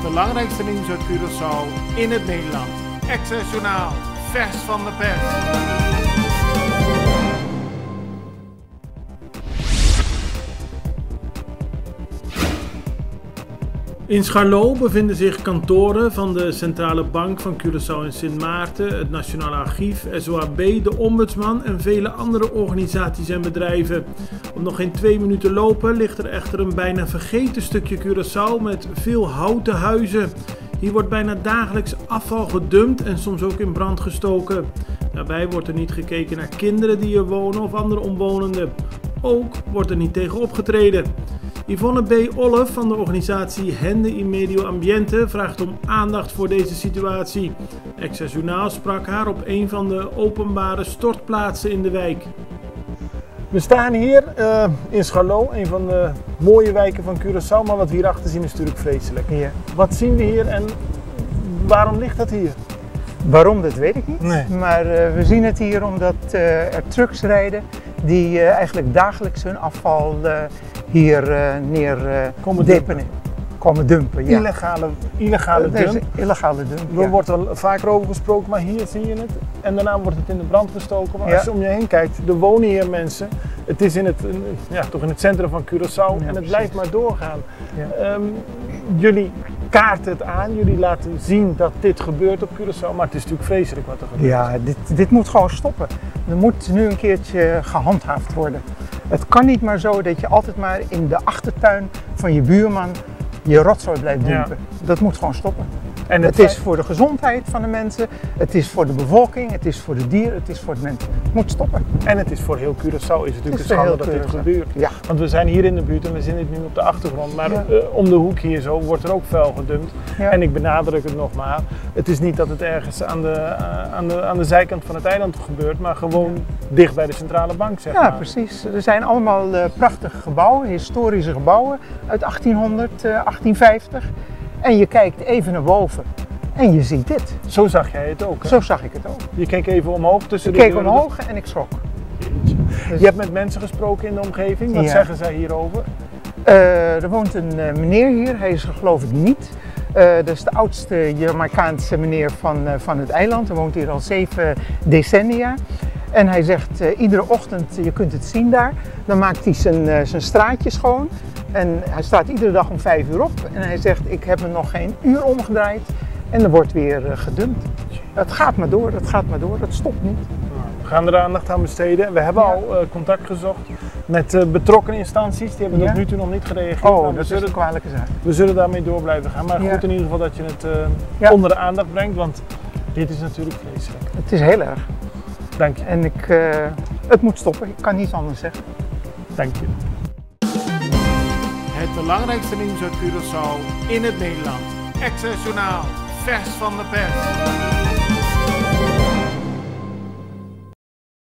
belangrijkste nieuws uit Curaçao in het Nederland. Access Journaal, vers van de pers. In Scharlo bevinden zich kantoren van de Centrale Bank van Curaçao en Sint Maarten, het Nationaal Archief, SOAB, de Ombudsman en vele andere organisaties en bedrijven. Op nog geen 2 minuten lopen ligt er echter een bijna vergeten stukje Curaçao met veel houten huizen. Hier wordt bijna dagelijks afval gedumpt en soms ook in brand gestoken. Daarbij wordt er niet gekeken naar kinderen die hier wonen of andere omwonenden. Ook wordt er niet tegen opgetreden. Yvonne B. Ollef van de organisatie Hende in Medio Ambiente vraagt om aandacht voor deze situatie. Access Journaal sprak haar op een van de openbare stortplaatsen in de wijk. We staan hier in Scharlo, een van de mooie wijken van Curaçao, maar wat we hierachter zien is natuurlijk vreselijk. Ja. Wat zien we hier en waarom ligt dat hier? Waarom, dat weet ik niet. Nee. Maar we zien het hier omdat er trucks rijden die eigenlijk dagelijks hun afval hier komen dumpen. Ja. Illegale dump. Illegale dump. Er wordt er vaker over gesproken, maar hier zie je het. En daarna wordt het in de brand gestoken. Maar als je om je heen kijkt, er wonen hier mensen. Het is toch in het centrum van Curaçao en het blijft maar doorgaan. Ja. Jullie kaarten het aan, jullie laten zien dat dit gebeurt op Curaçao, maar het is natuurlijk vreselijk wat er gebeurt. Ja, dit moet gewoon stoppen. Er moet nu een keertje gehandhaafd worden. Het kan niet maar zo dat je altijd maar in de achtertuin van je buurman je rotzooi blijft dumpen. Ja. Dat moet gewoon stoppen. En het is voor de gezondheid van de mensen, het is voor de bevolking, het is voor de dieren, het is voor de mensen. Het moet stoppen. En het is voor heel Curaçao is het natuurlijk een schande dat dit gebeurt. Ja. Want we zijn hier in de buurt en we zien het nu op de achtergrond, maar om de hoek hier zo wordt er ook vuil gedumpt. Ja. En ik benadruk het nog maar, het is niet dat het ergens aan de zijkant van het eiland gebeurt, maar gewoon dicht bij de centrale bank, zeg maar. Ja, precies. Er zijn allemaal prachtige gebouwen, historische gebouwen uit 1800, 1850. En je kijkt even naar boven en je ziet dit. Zo zag jij het ook, hè? Zo zag ik het ook. Je keek even omhoog tussen de deuren. Ik keek omhoog en ik schrok. Dus je hebt met mensen gesproken in de omgeving. Wat zeggen zij hierover? Er woont een meneer hier, hij is er geloof ik niet. Dat is de oudste Jamaicaanse meneer van het eiland. Hij woont hier al 7 decennia. En hij zegt iedere ochtend, je kunt het zien daar, dan maakt hij zijn straatje schoon. En hij staat iedere dag om 5 uur op en hij zegt, ik heb me nog geen uur omgedraaid en er wordt weer gedumpt. Het gaat maar door, het stopt niet. We gaan er aandacht aan besteden. We hebben al contact gezocht met betrokken instanties, die hebben tot nu toe nog niet gereageerd. Oh, dat is een kwalijke zaak. We zullen daarmee door blijven gaan, maar goed in ieder geval dat je het onder de aandacht brengt, want dit is natuurlijk vreselijk. Het is heel erg. Dank je. En het moet stoppen, ik kan niets anders zeggen. Dank je. Het belangrijkste nieuws uit Curaçao in het Nederland. Access Journaal, vers van de pers.